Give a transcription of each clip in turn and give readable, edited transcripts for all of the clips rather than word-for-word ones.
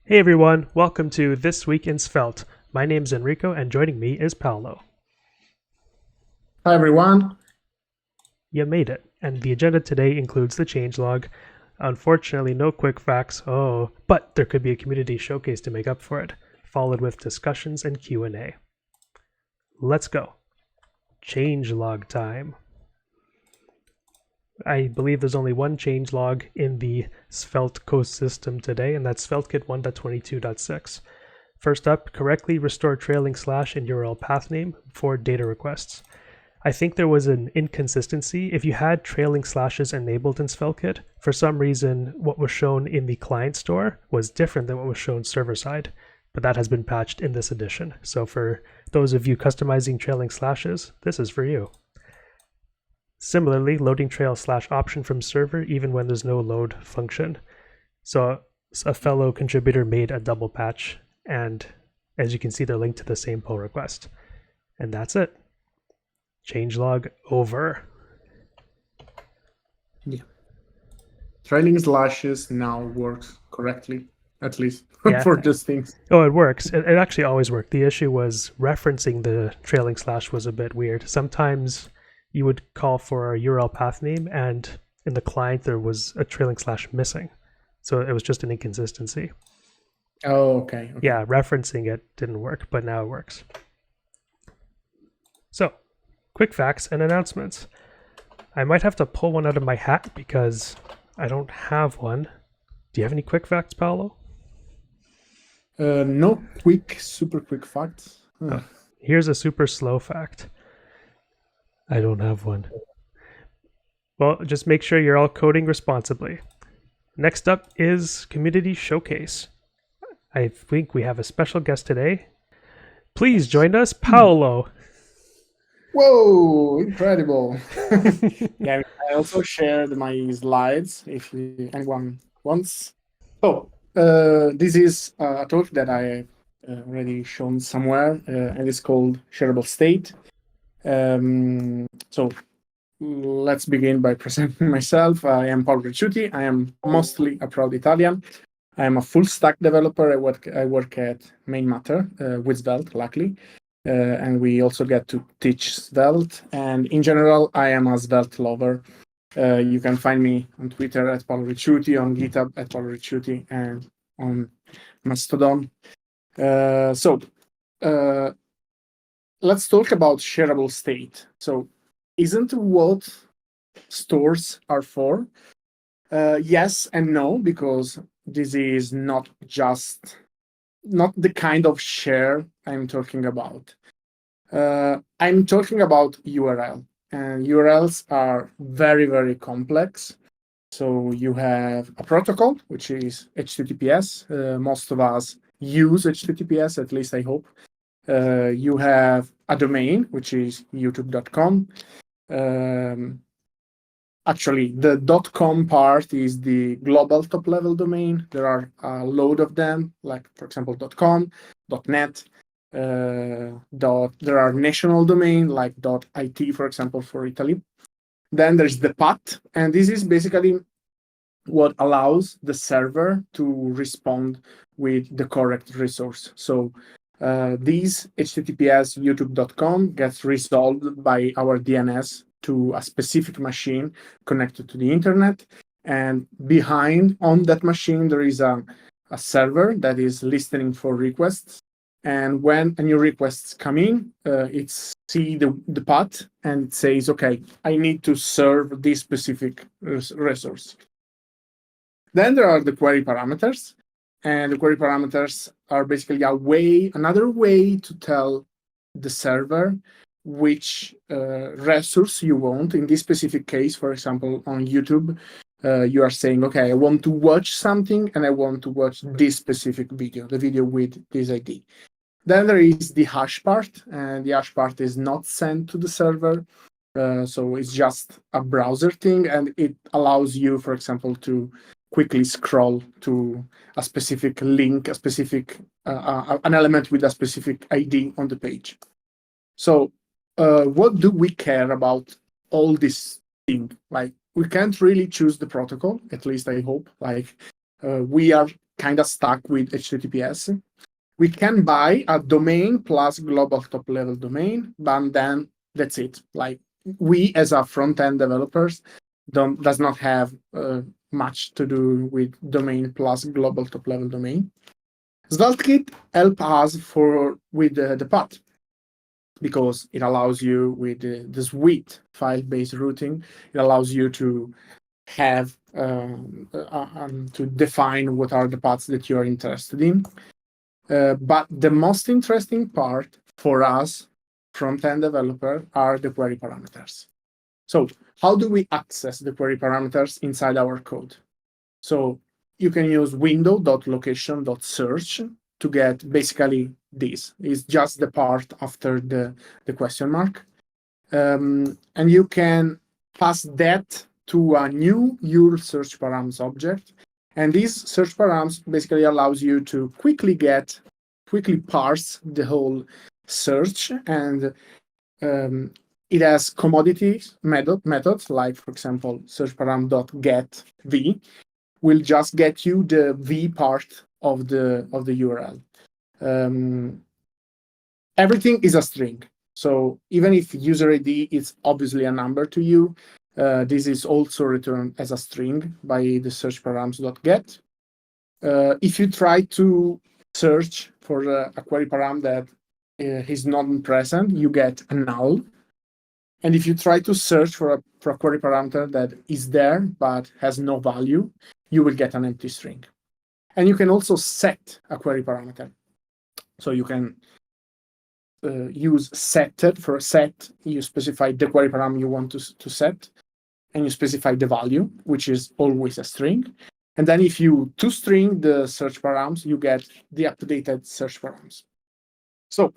Hey everyone, welcome to This Week in Svelte. My name's Enrico and joining me is Paolo. Hi everyone. You made it, and the agenda today includes the changelog. Unfortunately, no quick facts, but there could be a community showcase to make up for it, followed with discussions and Q&A. Let's go. Changelog time. I believe there's only one changelog in the Svelte ecosystem today, and that's sveltekit 1.22.6. First up, correctly restore trailing slash in URL path name for data requests. I think there was an inconsistency. If you had trailing slashes enabled in sveltekit, for some reason what was shown in the client store was different than what was shown server side, but that has been patched in this edition. So for those of you customizing trailing slashes, this is for you. Similarly, loading trail slash option from server even when there's no load function. So a fellow contributor made a double patch, and as you can see, they're linked to the same pull request. And that's it. Changelog over. Yeah. Trailing slashes now works correctly, at least Yeah. for these things. Oh, it works. It actually always worked. The issue was referencing the trailing slash was a bit weird. Sometimes you would call for a URL path name, and in the client there was a trailing slash missing. So it was just an inconsistency. Oh, okay. Yeah, referencing it didn't work, but now it works. So, quick facts and announcements. I might have to pull one out of my hat because I don't have one. Do you have any quick facts, Paolo? No super quick facts. Oh, here's a super slow fact. I don't have one. Well, just make sure you're all coding responsibly. Next up is Community Showcase. I think we have a special guest today. Please join us, Paolo. Whoa, incredible. Yeah, I also shared my slides if anyone wants. So, this is a talk that I already shown somewhere, and it's called Shareable State. So let's begin by presenting myself. I am Paolo Ricciuti. I am mostly a proud Italian. I am a full stack developer. I work at Main Matter with Svelte, luckily. And we also get to teach Svelte. And in general, I am a Svelte lover. You can find me on Twitter at Paolo Ricciuti, on GitHub at Paolo Ricciuti, and on Mastodon. Let's talk about shareable state. So, isn't what stores are for? Yes and no, because this is not the kind of share I'm talking about. I'm talking about URL, and URLs are very, very complex. So you have a protocol, which is HTTPS. Most of us use HTTPS, at least I hope. You have a domain, which is youtube.com. Actually, the .com part is the global top-level domain. There are a load of them, like, for example, .com, .net. There are national domain, like .it, for example, for Italy. Then there's the path, and this is basically what allows the server to respond with the correct resource. So these HTTPS youtube.com gets resolved by our DNS to a specific machine connected to the internet. And behind on that machine, there is a server that is listening for requests. And when a new requests come in, it sees the path and it says, okay, I need to serve this specific resource. Then there are the query parameters. And the query parameters are basically another way to tell the server which resource you want. In this specific case, for example, on YouTube, you are saying, okay, I want to watch something and I want to watch this specific video, the video with this ID. Then there is the hash part, and the hash part is not sent to the server. So it's just a browser thing, and it allows you, for example, to quickly scroll to a specific link, an element with a specific ID on the page. So what do we care about all this thing? Like, we can't really choose the protocol, at least I hope. Like, we are kind of stuck with HTTPS. We can buy a domain plus global top-level domain, but then that's it. Like we as a front-end developers does not have much to do with domain plus global top-level domain. SvelteKit help us with the path, because it allows you with the suite file-based routing. It allows you to have to define what are the paths that you are interested in. But the most interesting part for us front-end developer are the query parameters. So how do we access the query parameters inside our code? So you can use window.location.search to get basically this. It's just the part after the question mark. And you can pass that to a new URL search params object. And this search params basically allows you to quickly parse the whole search. And it has commodities methods, like, for example, search param.get v will just get you the v part of the URL. Everything is a string. So even if user ID is obviously a number to you, this is also returned as a string by the search params.get. If you try to search for a query param that is not present, you get a null. And if you try to search for a query parameter that is there but has no value, you will get an empty string. And you can also set a query parameter. So you can use setted. For a set, you specify the query param you want to set, and you specify the value, which is always a string. And then if you toString the search params, you get the updated search params. So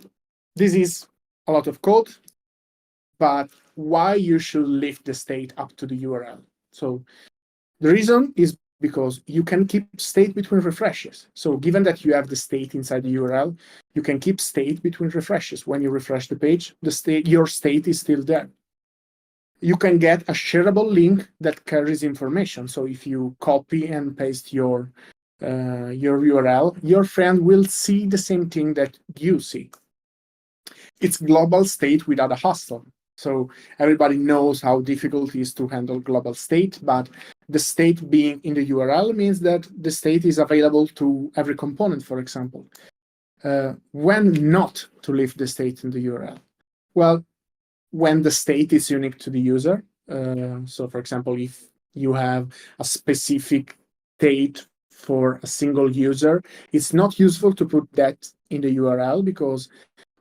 this is a lot of code, but why you should lift the state up to the URL? So the reason is because you can keep state between refreshes. So given that you have the state inside the URL, you can keep state between refreshes. When you refresh the page, your state is still there. You can get a shareable link that carries information. So if you copy and paste your URL, your friend will see the same thing that you see. It's global state without a hostile. So everybody knows how difficult it is to handle global state, but the state being in the URL means that the state is available to every component, for example. When not to leave the state in the URL? Well, when the state is unique to the user. So for example, if you have a specific state for a single user, it's not useful to put that in the URL, because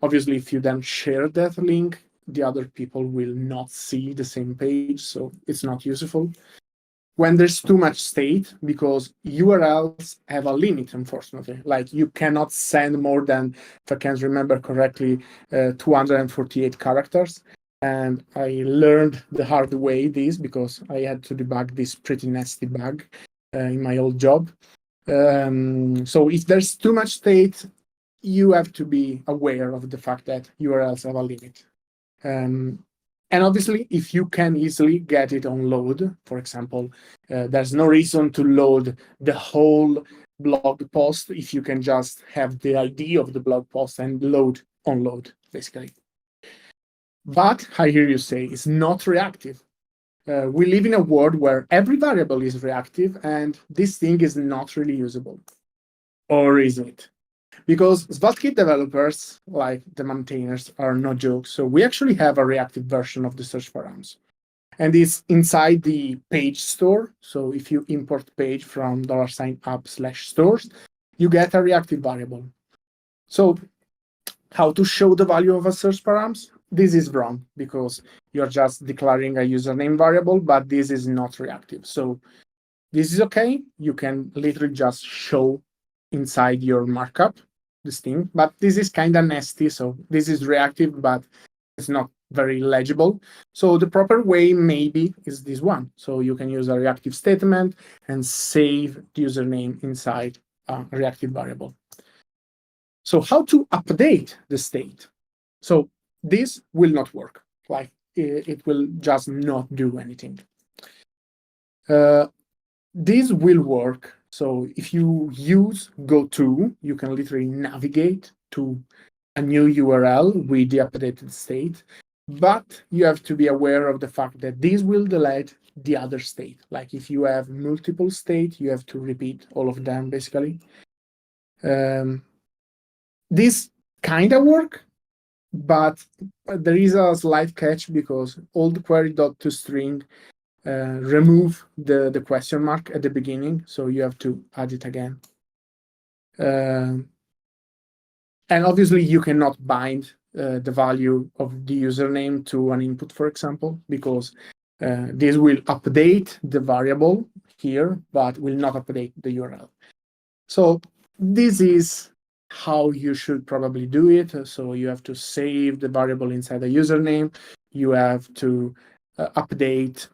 obviously if you then share that link, the other people will not see the same page, so it's not useful. When there's too much state, because URLs have a limit, unfortunately. Like you cannot send more than, if I can remember correctly, 248 characters. And I learned the hard way this, because I had to debug this pretty nasty bug in my old job. So if there's too much state, you have to be aware of the fact that URLs have a limit. And obviously, if you can easily get it on load, for example, there's no reason to load the whole blog post if you can just have the ID of the blog post and onload, basically. But I hear you say it's not reactive. We live in a world where every variable is reactive, and this thing is not really usable. Or is it? Because SvelteKit developers, like the maintainers, are no joke. So we actually have a reactive version of the search params. And it's inside the page store. So if you import page from $up/stores, you get a reactive variable. So how to show the value of a search params? This is wrong, because you're just declaring a username variable, but this is not reactive. So this is okay. You can literally just show inside your markup this thing, but this is kind of nasty. So this is reactive, but it's not very legible. So the proper way maybe is this one. So you can use a reactive statement and save the username inside a reactive variable. So how to update the state? So this will not work. Like it will just not do anything. This will work So if you use go-to, you can literally navigate to a new URL with the updated state, but you have to be aware of the fact that this will delete the other state. Like if you have multiple state, you have to repeat all of them basically. This kind of work, but there is a slight catch because old query.toString remove the question mark at the beginning, so you have to add it again. And obviously you cannot bind the value of the username to an input, for example, because this will update the variable here, but will not update the URL. So this is how you should probably do it. So you have to save the variable inside the username. You have to update.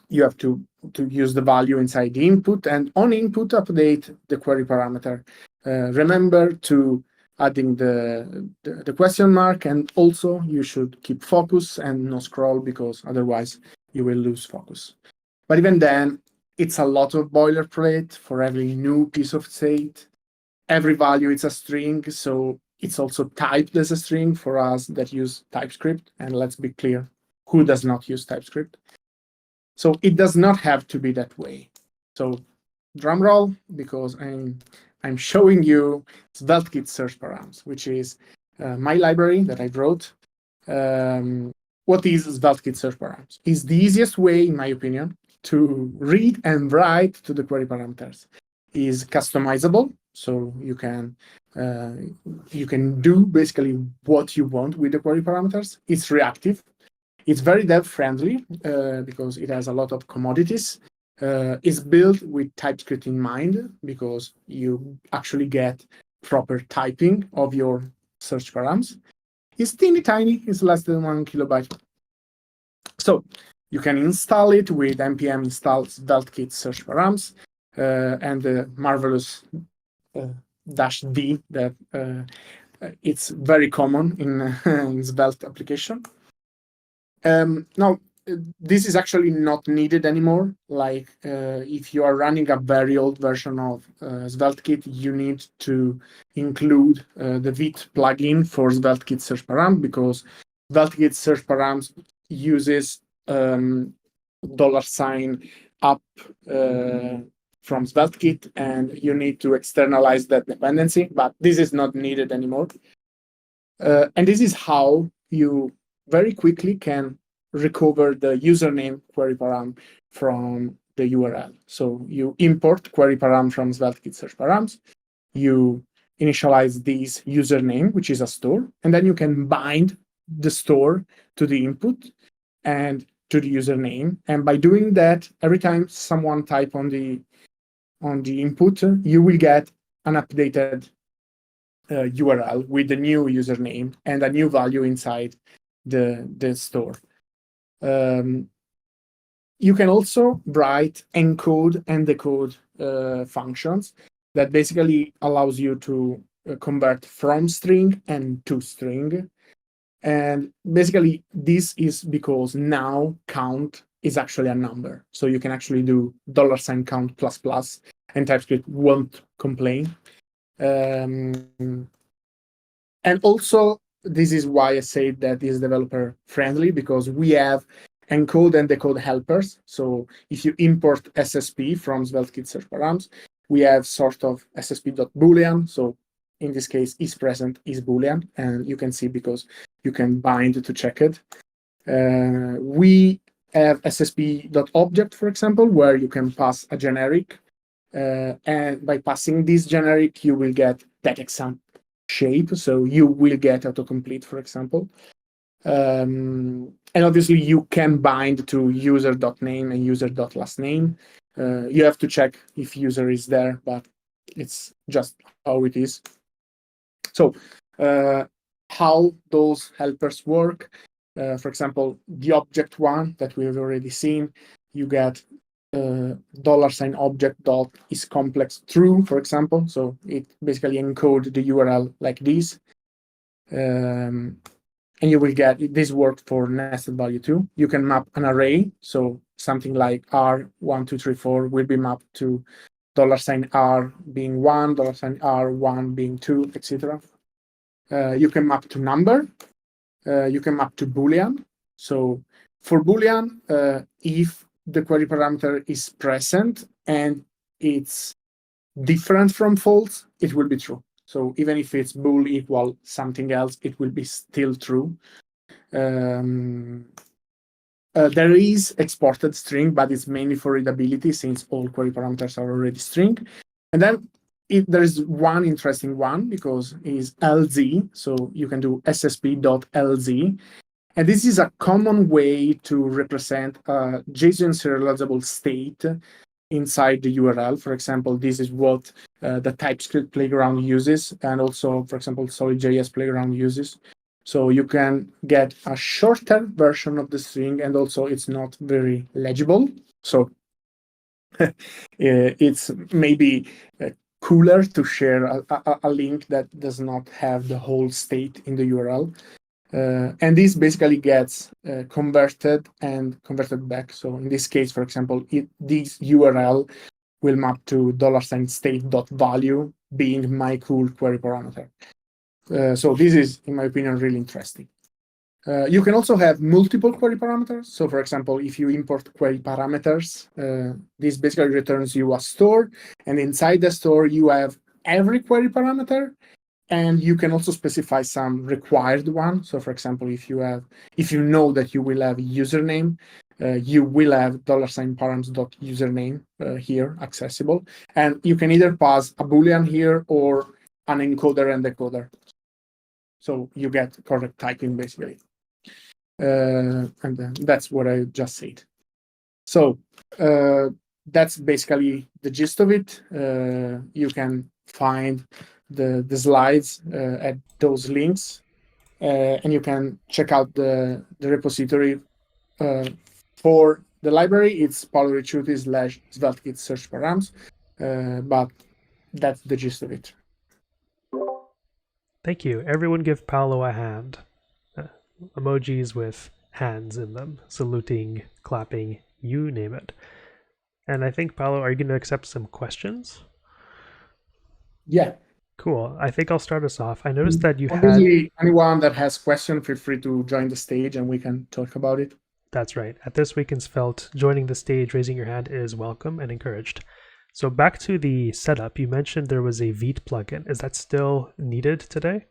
You have to use the value inside the input, and on input update the query parameter. Remember to adding the question mark, and also you should keep focus and no scroll, because otherwise you will lose focus. But even then, it's a lot of boilerplate for every new piece of state. Every value is a string, so it's also typed as a string for us that use TypeScript. And let's be clear, who does not use TypeScript? So it does not have to be that way. So drum roll, because I'm showing you sveltekit-search-params, which is my library that I wrote. What is sveltekit-search-params? It's the easiest way, in my opinion, to read and write to the query parameters. Is customizable, so you can do basically what you want with the query parameters. It's reactive. It's very dev-friendly because it has a lot of commodities. It's built with TypeScript in mind because you actually get proper typing of your search params. It's teeny tiny. It's less than 1 kilobyte. So you can install it with npm install sveltekit-search-params and the marvelous -d that it's very common in Svelte application. Now, this is actually not needed anymore. Like if you are running a very old version of SvelteKit, you need to include the Vite plugin for sveltekit-search-param, because sveltekit-search-params uses $up from SvelteKit, and you need to externalize that dependency, but this is not needed anymore. And this is how you very quickly can recover the username query param from the URL. So you import query param from sveltekit-search-params, you initialize this username, which is a store, and then you can bind the store to the input and to the username. And by doing that, every time someone type on the input, you will get an updated URL with the new username and a new value inside the store. You can also write encode and decode functions that basically allows you to convert from string and to string. And basically, this is because now count is actually a number. So you can actually do $count ++, and TypeScript won't complain. And also, this is why I say that is developer friendly, because we have encode and decode helpers. So if you import SSP from sveltekit-search-params, we have sort of ssp.boolean. So in this case, is present is Boolean, and you can see because you can bind to check it. We have ssp.object, for example, where you can pass a generic, and by passing this generic, you will get that example shape. So you will get autocomplete, for example. And obviously, you can bind to user.name and user.lastname. You have to check if user is there, but it's just how it is. So how those helpers work, for example, the object one that we have already seen, you get $object dot is complex true, for example. So it basically encodes the URL like this. And you will get, this worked for nested value too. You can map an array. So something like R1234 will be mapped to $R being 1, $R1 being 2, etc. You can map to number. You can map to Boolean. So for Boolean, if the query parameter is present and it's different from false, it will be true. So even if it's bool equal something else, it will be still true. There is exported string, but it's mainly for readability since all query parameters are already string. And then there is one interesting one because it's LZ. So you can do ssp.lz. And this is a common way to represent a JSON serializable state inside the URL. For example, this is what the TypeScript playground uses, and also, for example, Solid.js playground uses. So you can get a shorter version of the string, and also it's not very legible. So it's maybe cooler to share a link that does not have the whole state in the URL. And this basically gets converted and converted back. So in this case, for example, this URL will map to $state.value being my cool query parameter. So this is, in my opinion, really interesting. You can also have multiple query parameters. So for example, if you import query parameters, this basically returns you a store. And inside the store, you have every query parameter. And you can also specify some required one. So for example, if you know that you will have a username, you will have $params.username here accessible. And you can either pass a Boolean here or an encoder and decoder. So you get correct typing basically. And then that's what I just said. So that's basically the gist of it. You can find the slides at those links, and you can check out the repository for the library. It's Paolo Ricciuti / sveltekit-search-params, but that's the gist of it. Thank you. Everyone give Paolo a hand. Emojis with hands in them, saluting, clapping, you name it. And I think, Paolo, are you going to accept some questions? Yeah. Cool. I think I'll start us off. I noticed that you Obviously, anyone that has questions, feel free to join the stage and we can talk about it. That's right. At This Week in Svelte, joining the stage, raising your hand is welcome and encouraged. So back to the setup, you mentioned there was a Vite plugin. Is that still needed today?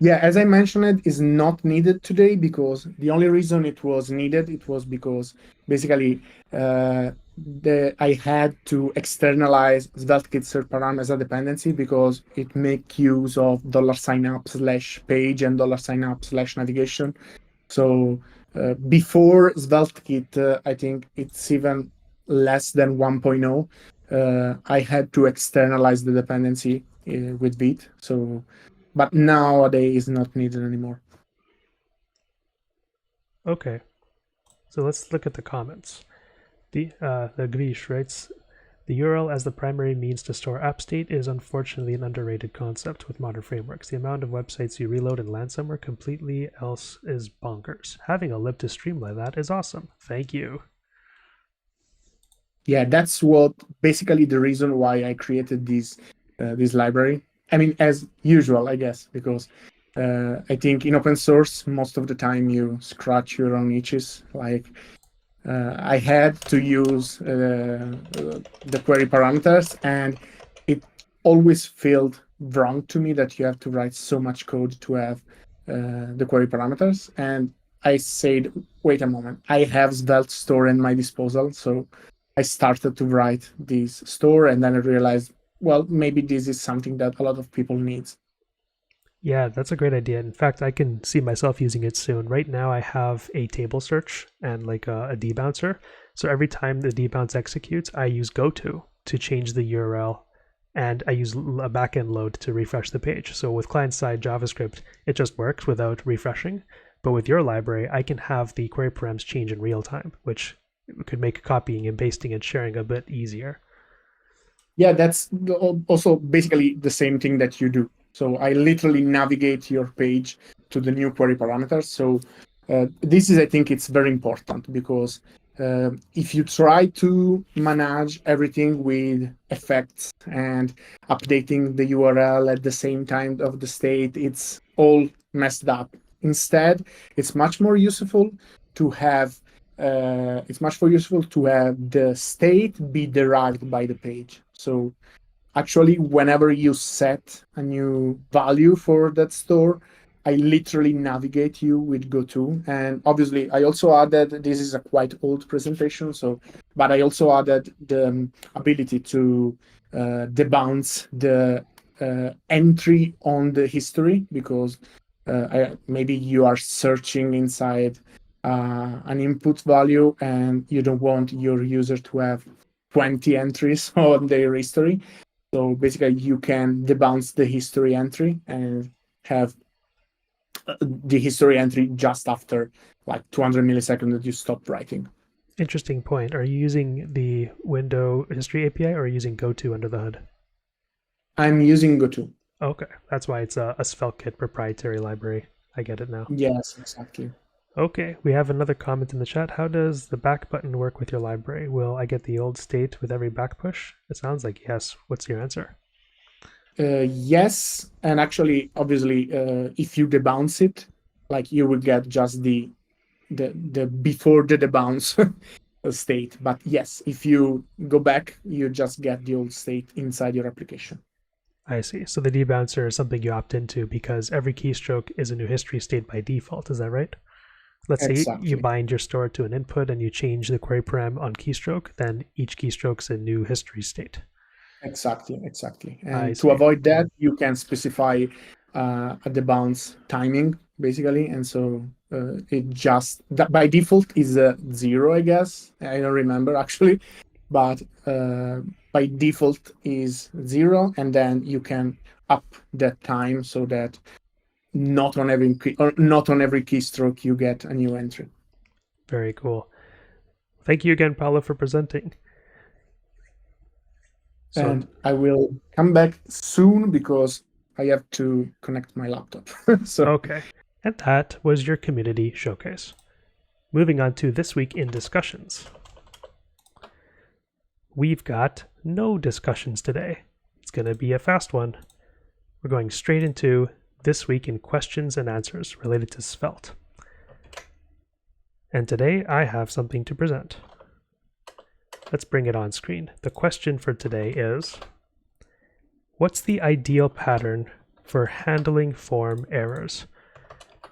Yeah, as I mentioned, it is not needed today because the only reason it was needed, it was because basically I had to externalize sveltekit-search-params as a dependency because it makes use of $up/page and $up/navigation. So before SvelteKit, I think it's even less than 1.0. I had to externalize the dependency with Vite. So, but nowadays it's not needed anymore. Okay, so let's look at the comments. The Grish writes, the URL as the primary means to store app state is unfortunately an underrated concept with modern frameworks. The amount of websites you reload and land somewhere completely else is bonkers. Having a lib to streamline that is awesome. Thank you. Yeah, that's what basically the reason why I created this library. I mean, as usual, I guess, because I think in open source, most of the time you scratch your own itches. Like I had to use the query parameters, and it always felt wrong to me that you have to write so much code to have the query parameters. And I said, wait a moment, I have Svelte store in my disposal. So I started to write this store, and then I realized, well, maybe this is something that a lot of people need. Yeah, that's a great idea. In fact, I can see myself using it soon. Right now, I have a table search and like a debouncer. So every time the debounce executes, I use goto to change the URL, and I use a backend load to refresh the page. So with client-side JavaScript, it just works without refreshing. But with your library, I can have the query params change in real time, which could make copying and pasting and sharing a bit easier. Yeah, that's also basically the same thing that you do. So I literally navigate your page to the new query parameters. So this is, I think it's very important because If you try to manage everything with effects and updating the URL at the same time of the state, it's all messed up. Instead, it's much more useful to have the state be derived by the page. So actually, whenever you set a new value for that store, I literally navigate you with GoTo. And obviously, I also added, this is a quite old presentation, but I also added the ability to debounce the entry on the history, because maybe you are searching inside an input value and you don't want your user to have 20 entries on their history. So basically, you can debounce the history entry and have the history entry just after like 200 milliseconds that you stop writing. Interesting point. Are you using the window history API or are you using GoTo under the hood? I'm using GoTo. Okay, that's why it's a SvelteKit proprietary library. I get it now. Yes, exactly. Okay, we have another comment in the chat. How does the back button work with your library? Will I get the old state with every back push? It sounds like yes. What's your answer? Yes, and actually, obviously, if you debounce it, like you will get just the before the debounce state. But yes, if you go back, you just get the old state inside your application. I see. So the debouncer is something you opt into because every keystroke is a new history state by default. Is that right? Let's say you bind your store to an input and you change the query param on keystroke, then each keystroke's a new history state. Exactly. And to avoid that, you can specify a debounce timing, basically. And so it just, by default, is a 0, I guess. I don't remember, actually. But by default is 0, and then you can up that time so that not on every keystroke you get a new entry. Very cool. Thank you again, Paolo, for presenting. And I will come back soon because I have to connect my laptop. Okay. And that was your community showcase. Moving on to this week in discussions. We've got no discussions today. It's going to be a fast one. We're going straight into this week in questions and answers related to Svelte. And today I have something to present. Let's bring it on screen. The question for today is, what's the ideal pattern for handling form errors?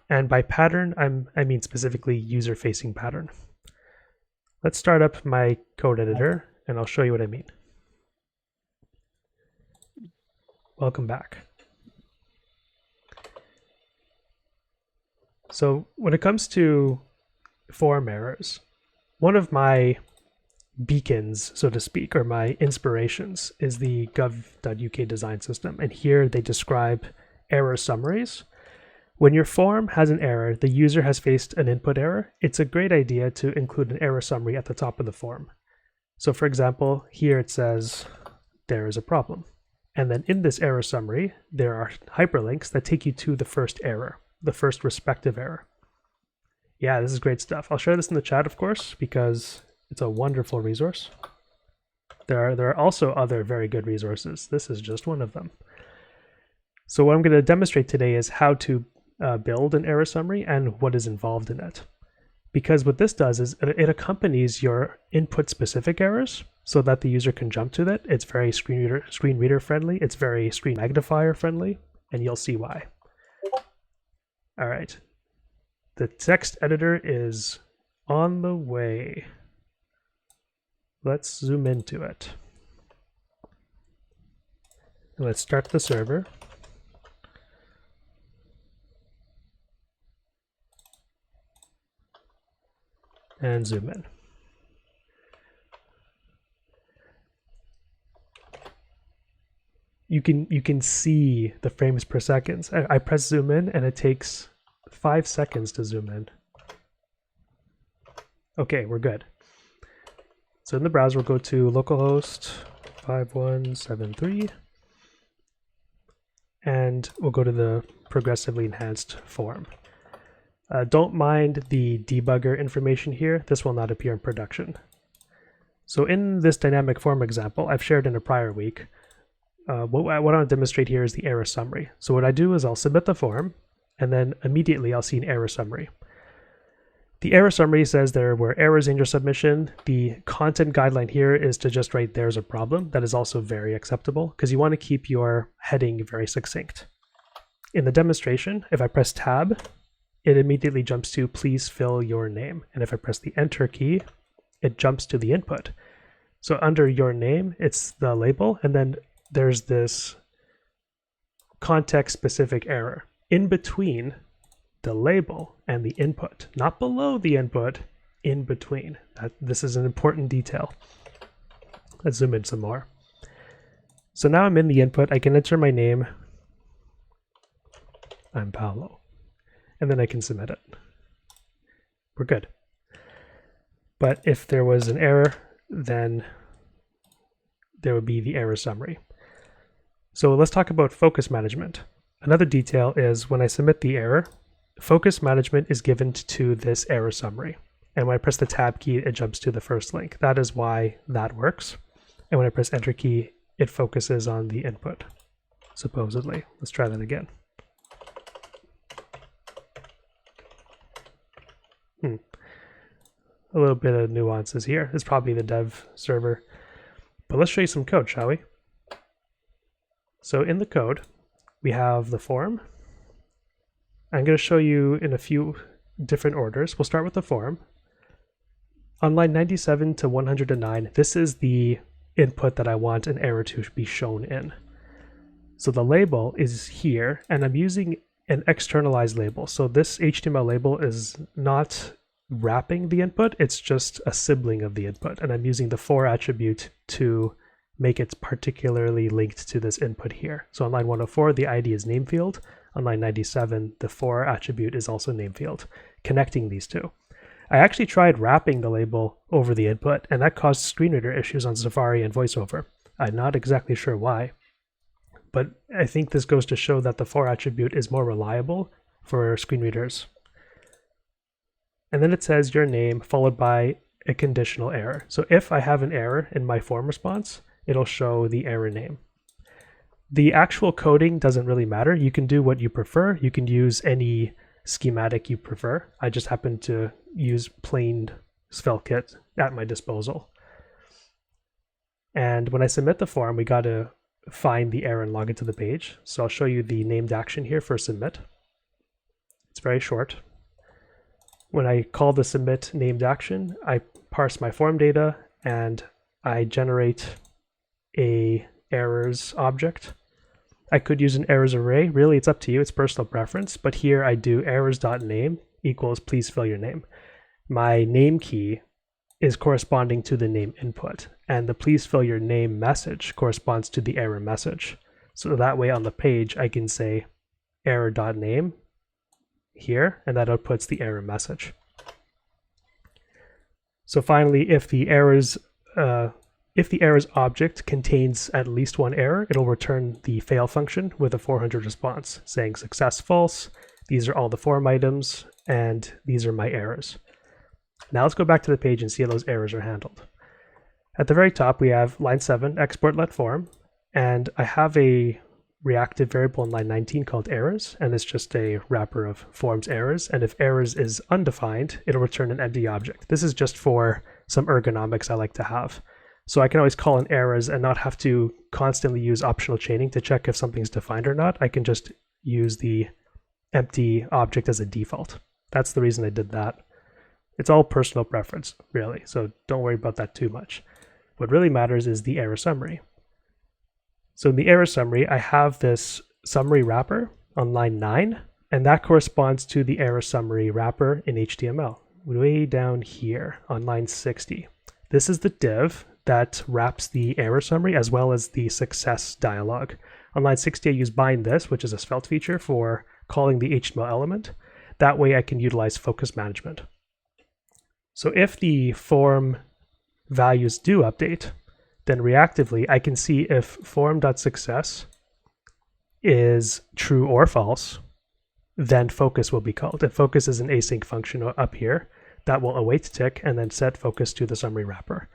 And by pattern, I mean specifically user-facing pattern. Let's start up my code editor and I'll show you what I mean. Welcome back. So when it comes to form errors, one of my beacons, so to speak, or my inspirations is the gov.uk design system. And here they describe error summaries. When your form has an error, the user has faced an input error, it's a great idea to include an error summary at the top of the form. So for example, here it says, there is a problem. And then in this error summary, there are hyperlinks that take you to the first error, the first respective error. Yeah, this is great stuff. I'll share this in the chat, of course, because it's a wonderful resource. There are also other very good resources. This is just one of them. So what I'm going to demonstrate today is how to build an error summary and what is involved in it. Because what this does is it accompanies your input-specific errors so that the user can jump to that. It's very screen reader friendly. It's very screen magnifier friendly, and you'll see why. All right. The text editor is on the way. Let's zoom into it. Let's start the server. And zoom in. You can see the frames per second. I press zoom in and it takes 5 seconds to zoom in. Okay, we're good. So in the browser, we'll go to localhost 5173, and we'll go to the progressively enhanced form. Don't mind the debugger information here. This will not appear in production. So in this dynamic form example I've shared in a prior week, what I want to demonstrate here is the error summary. So what I do is I'll submit the form, and then immediately I'll see an error summary. The error summary says there were errors in your submission. The content guideline here is to just write "there's a problem." That is also very acceptable because you want to keep your heading very succinct. In the demonstration, if I press tab, it immediately jumps to "please fill your name." And if I press the enter key, it jumps to the input. So under your name, it's the label, and then there's this context-specific error in between the label and the input, not below the input, in between. This is an important detail. Let's zoom in some more. So now I'm in the input. I can enter my name. I'm Paolo. And then I can submit it. We're good. But if there was an error, then there would be the error summary. So let's talk about focus management. Another detail is when I submit the error, focus management is given to this error summary. And when I press the tab key, it jumps to the first link. That is why that works. And when I press enter key, it focuses on the input, supposedly. Let's try that again. A little bit of nuances here. It's probably the dev server. But let's show you some code, shall we? So in the code, we have the form. I'm going to show you in a few different orders. We'll start with the form. On line 97 to 109, this is the input that I want an error to be shown in. So the label is here, and I'm using an externalized label. So this HTML label is not wrapping the input, it's just a sibling of the input. And I'm using the for attribute to make it particularly linked to this input here. So on line 104, the ID is name field. On line 97, the for attribute is also name field, connecting these two. I actually tried wrapping the label over the input, and that caused screen reader issues on Safari and VoiceOver. I'm not exactly sure why, but I think this goes to show that the for attribute is more reliable for screen readers. And then it says your name followed by a conditional error. So if I have an error in my form response, it'll show the error name. The actual coding doesn't really matter. You can do what you prefer. You can use any schematic you prefer. I just happen to use plain SvelteKit at my disposal. And when I submit the form, we got to find the error and log it to the page. So I'll show you the named action here for submit. It's very short. When I call the submit named action, I parse my form data and I generate a errors object. I could use an errors array. Really, it's up to you. It's personal preference. But here I do errors.name equals please fill your name. My name key is corresponding to the name input, and the please fill your name message corresponds to the error message. So that way on the page, I can say error.name here, and that outputs the error message. So finally, if the errors object contains at least one error, it'll return the fail function with a 400 response saying success false. These are all the form items, and these are my errors. Now let's go back to the page and see how those errors are handled. At the very top, we have line 7, export let form, and I have a reactive variable in line 19 called errors, and it's just a wrapper of forms errors. And if errors is undefined, it'll return an empty object. This is just for some ergonomics I like to have. So I can always call in errors and not have to constantly use optional chaining to check if something's defined or not. I can just use the empty object as a default. That's the reason I did that. It's all personal preference, really, so don't worry about that too much. What really matters is the error summary. So in the error summary, I have this summary wrapper on line 9, and that corresponds to the error summary wrapper in HTML, way down here on line 60. This is the div that wraps the error summary as well as the success dialog. On line 60, I use bind this, which is a Svelte feature for calling the HTML element. That way I can utilize focus management. So if the form values do update, then reactively I can see if form.success is true or false, then focus will be called. And focus is an async function up here that will await tick and then set focus to the summary wrapper.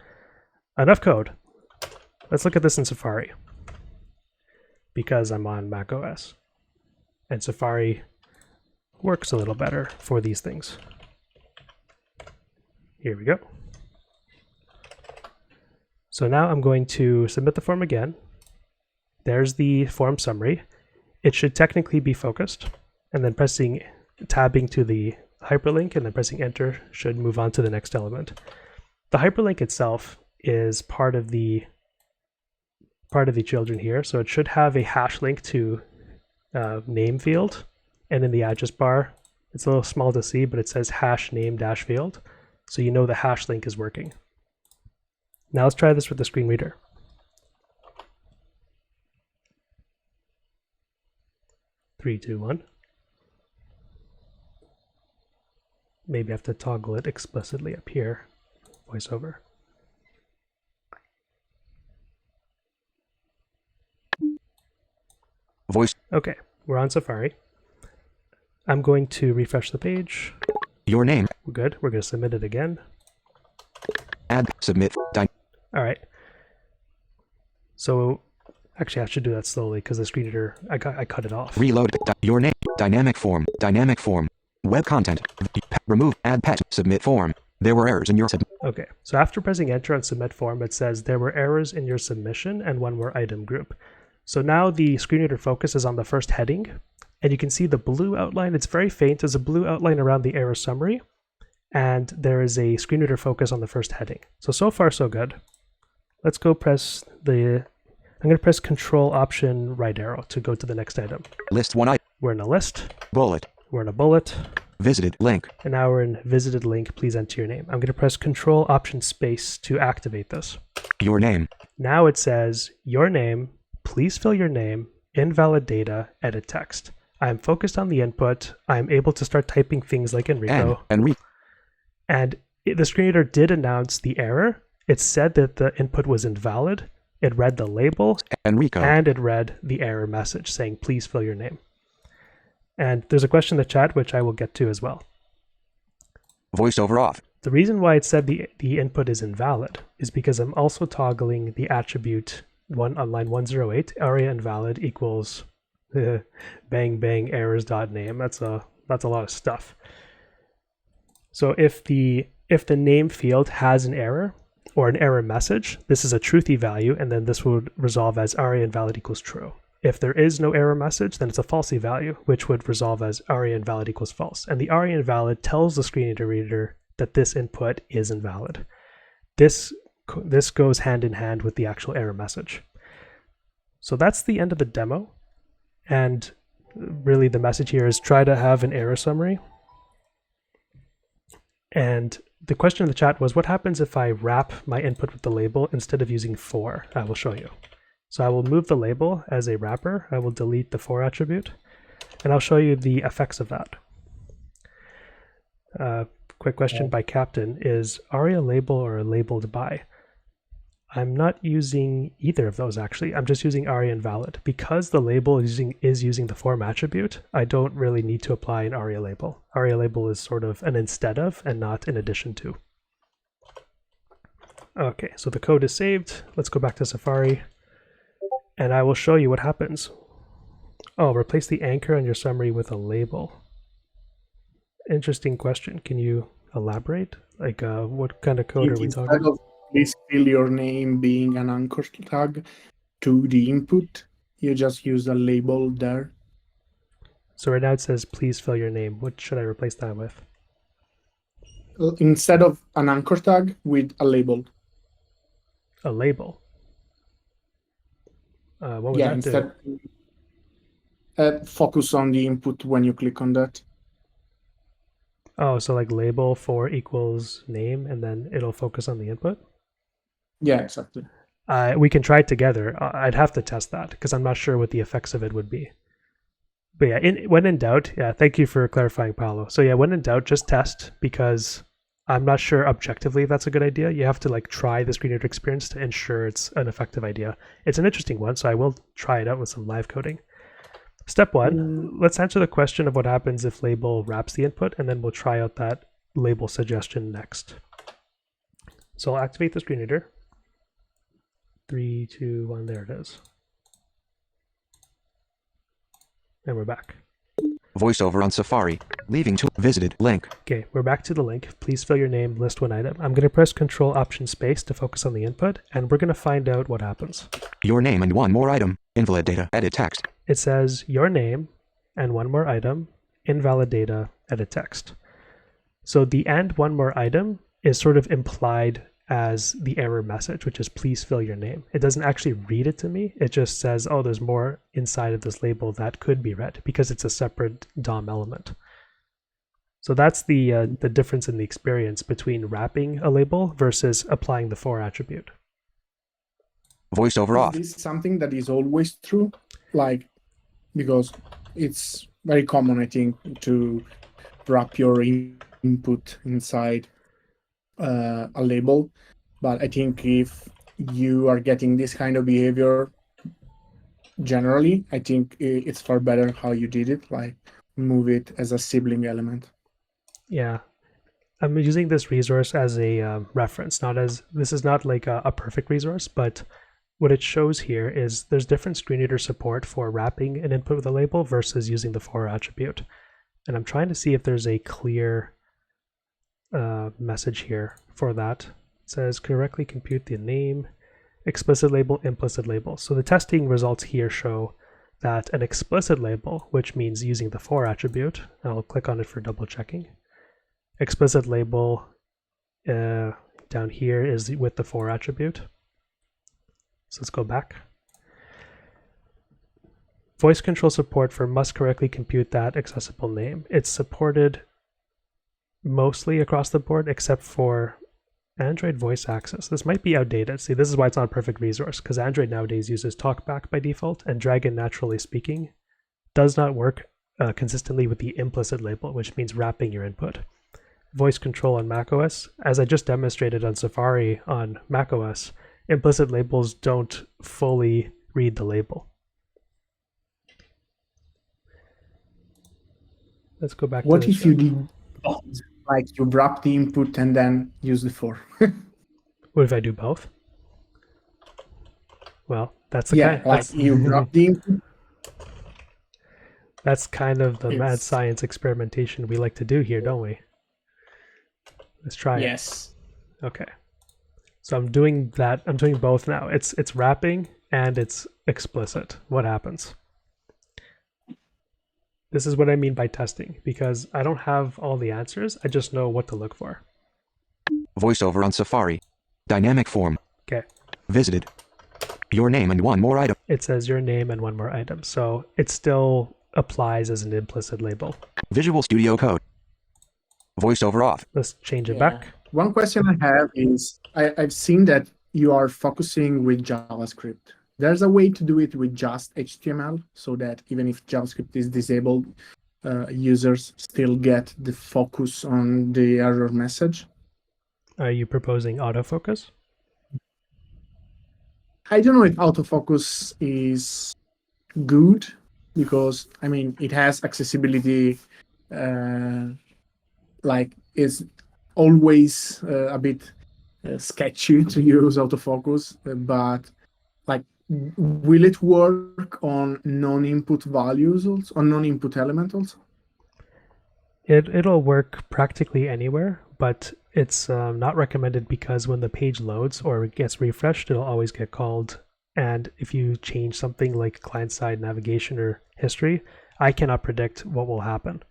Enough code. Let's look at this in Safari, because I'm on Mac OS. And Safari works a little better for these things. Here we go. So now I'm going to submit the form again. There's the form summary. It should technically be focused, and then tabbing to the hyperlink and then pressing enter should move on to the next element. The hyperlink itself is part of the children here, so it should have a hash link to name field, and in the address bar, it's a little small to see, but it says hash name dash field, so you know the hash link is working. Now let's try this with the screen reader. Three, two, one. Maybe I have to toggle it explicitly up here. VoiceOver. Voice. Okay, we're on Safari. I'm going to refresh the page. Your name. We're good. We're going to submit it again. Add. Submit. All right. So actually, I should do that slowly because the screen reader, I cut it off. Reload. Your name. Dynamic form. Dynamic form. Web content. Remove. Add pet. Submit form. There were errors in your Okay, so after pressing enter on submit form, it says there were errors in your submission and one more item group. So now the screen reader focus is on the first heading, and you can see the blue outline. It's very faint. There's a blue outline around the error summary, and there is a screen reader focus on the first heading. So far so good. Let's go press I'm going to press Control Option right arrow to go to the next item. List one item. We're in a list. Bullet. We're in a bullet. Visited link. And now we're in visited link. Please enter your name. I'm going to press Control Option space to activate this. Your name. Now it says your name. Please fill your name. Invalid data. Edit text. I am focused on the input. I am able to start typing things like Enrico. Enrico. And the screen reader did announce the error. It said that the input was invalid. It read the label. Enrico. And it read the error message saying, please fill your name. And there's a question in the chat, which I will get to as well. VoiceOver off. The reason why it said the input is invalid is because I'm also toggling the attribute on line 108, aria invalid equals bang bang errors.name. That's a lot of stuff. So if the name field has an error or an error message, this is a truthy value, and then this would resolve as aria invalid equals true. If there is no error message, then it's a falsy value, which would resolve as aria invalid equals false. And the aria invalid tells the screen reader that this input is invalid. This goes hand in hand with the actual error message. So that's the end of the demo. And really the message here is try to have an error summary. And the question in the chat was, what happens if I wrap my input with the label instead of using for? I will show you. So I will move the label as a wrapper. I will delete the for attribute, and I'll show you the effects of that. Quick question by Captain, is aria label or labeled by? I'm not using either of those actually. I'm just using aria invalid. Because the label is using the form attribute, I don't really need to apply an aria label. Aria label is sort of an instead of and not in addition to. Okay, so the code is saved. Let's go back to Safari. And I will show you what happens. Oh, replace the anchor on your summary with a label. Interesting question. Can you elaborate? Like, what kind of code are we talking about? Instead of please fill your name being an anchor tag to the input, you just use a label there. So right now it says, please fill your name. What should I replace that with? Instead of an anchor tag, with a label. A label? What would that instead, do? Focus on the input when you click on that. Oh, so like label for equals name, and then it'll focus on the input? Yeah, exactly. We can try it together. I'd have to test that because I'm not sure what the effects of it would be. But yeah, when in doubt, yeah, thank you for clarifying, Paolo. So yeah, when in doubt, just test, because I'm not sure objectively if that's a good idea. You have to like try the screen reader experience to ensure it's an effective idea. It's an interesting one, so I will try it out with some live coding. Step one, let's answer the question of what happens if label wraps the input, and then we'll try out that label suggestion next. So I'll activate the screen reader. 3, 2, 1, there it is. And we're back. VoiceOver on Safari. Leaving to visited link. Okay, we're back to the link. Please fill your name, list one item. I'm going to press Control Option Space to focus on the input, and we're going to find out what happens. Your name and one more item. Invalid data. Edit text. It says your name and one more item, invalid data, edit text. So the and one more item is sort of implied as the error message, which is please fill your name. It doesn't actually read it to me. It just says, oh, there's more inside of this label that could be read because it's a separate DOM element. So that's the difference in the experience between wrapping a label versus applying the for attribute. VoiceOver off. Is this something that is always true? Like, because it's very common, I think, to wrap your input inside a label. But I think if you are getting this kind of behavior generally, I think it's far better how you did it, like move it as a sibling element. Yeah. I'm using this resource as a reference, this is not like a perfect resource, but what it shows here is there's different screen reader support for wrapping an input with a label versus using the for attribute. And I'm trying to see if there's a clear message here for that. It says correctly compute the name, explicit label, implicit label. So the testing results here show that an explicit label, which means using the for attribute, I'll click on it for double checking. Explicit label down here is with the for attribute. So let's go back. Voice control support for must correctly compute that accessible name. It's supported mostly across the board except for Android voice access. This might be outdated. See, this is why it's not a perfect resource, because Android nowadays uses TalkBack by default, and Dragon Naturally Speaking does not work consistently with the implicit label, which means wrapping your input. Voice control on macOS, as I just demonstrated on Safari on macOS, implicit labels don't fully read the label. Let's go back to What this if you did like you wrap the input and then use the for? What if I do both? Well, that's the Yeah, kind. like you wrap the input. That's kind of the mad It's- science experimentation we like to do here, don't we? Let's try it. Yes. Okay. So I'm doing that. I'm doing both now. It's wrapping and it's explicit. What happens? This is what I mean by testing, because I don't have all the answers. I just know what to look for. VoiceOver on Safari. Dynamic form. Okay. Visited. Your name and one more item. It says your name and one more item. So it still applies as an implicit label. Visual Studio Code. VoiceOver off. Let's change it Yeah. back. One question I have is I've seen that you are focusing with JavaScript. There's a way to do it with just HTML so that even if JavaScript is disabled, users still get the focus on the error message. Are you proposing autofocus? I don't know if autofocus is good because, I mean, it has accessibility, like is always a bit sketchy to use autofocus, but like, will it work on non-input values also, on non-input element also? It'll work practically anywhere, but it's not recommended because when the page loads or gets refreshed, it'll always get called. And if you change something like client-side navigation or history, I cannot predict what will happen.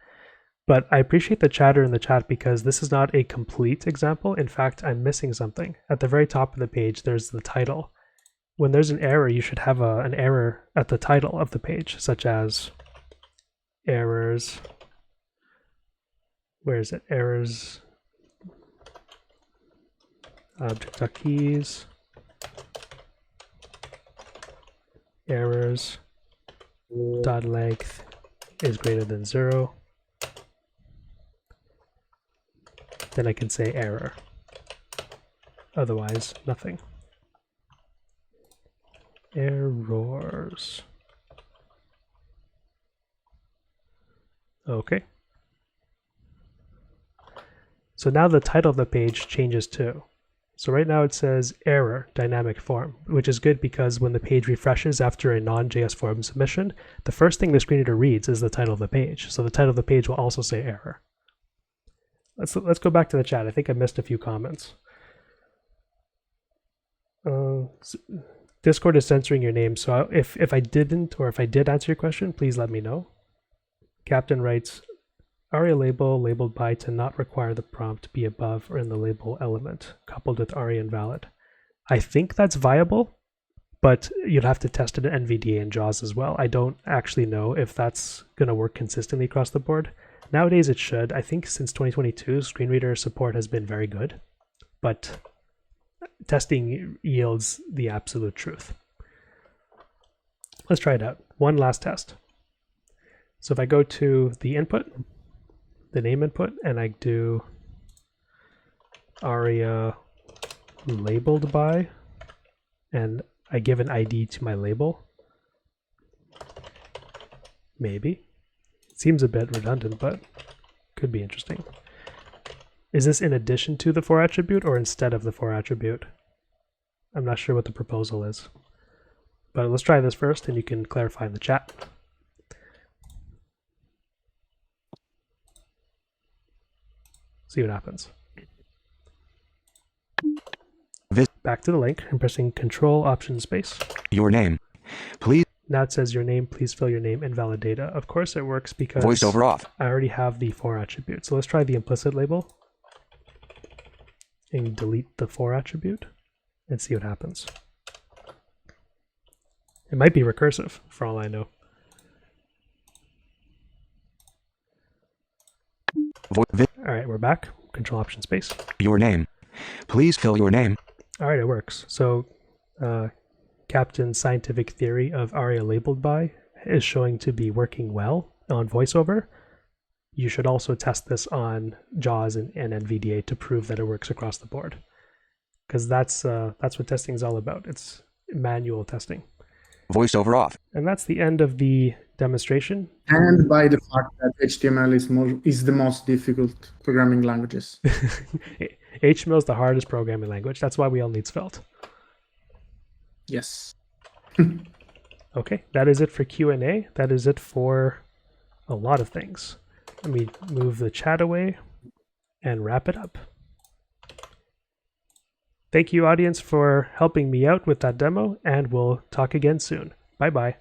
But I appreciate the chatter in the chat because this is not a complete example. In fact, I'm missing something. At the very top of the page, there's the title. When there's an error, you should have an error at the title of the page, such as errors. Where is it? Errors. Object.keys. Errors. Dot length is greater than 0. Then I can say error. Otherwise, nothing. Errors. Okay. So now the title of the page changes too. So right now it says error dynamic form, which is good because when the page refreshes after a non-JS form submission, the first thing the screen reader reads is the title of the page. So the title of the page will also say error. Let's go back to the chat. I think I missed a few comments. Discord is censoring your name, so if I didn't or if I did answer your question, please let me know. Captain writes, ARIA label labeled by to not require the prompt be above or in the label element, coupled with ARIA invalid. I think that's viable, but you'd have to test it at NVDA and JAWS as well. I don't actually know if that's going to work consistently across the board. Nowadays it should. I think since 2022, screen reader support has been very good, but testing yields the absolute truth. Let's try it out. One last test. So if I go to the input, the name input, and I do ARIA labeled by, and I give an ID to my label, maybe. It seems a bit redundant, but could be interesting. Is this in addition to the for attribute or instead of the for attribute? I'm not sure what the proposal is. But let's try this first and you can clarify in the chat. See what happens. Back to the link. I'm pressing Control Option Space. Your name, please. Now it says your name, please fill your name, invalid data. Of course it works because Voiceover off. I already have the for attribute. So let's try the implicit label and delete the for attribute and see what happens. It might be recursive for all I know. All right, we're back. Control Option Space. Your name, please fill your name. All right, it works. So Captain's scientific theory of ARIA labeled by is showing to be working well on VoiceOver. You should also test this on JAWS and NVDA to prove that it works across the board, because that's what testing is all about. It's manual testing. VoiceOver off. And that's the end of the demonstration. And by the fact that HTML is the most difficult programming languages. HTML is the hardest programming language. That's why we all need Svelte. Yes. Okay, that is it for Q&A. That is it for a lot of things. Let me move the chat away and wrap it up. Thank you, audience, for helping me out with that demo, and we'll talk again soon. Bye-bye.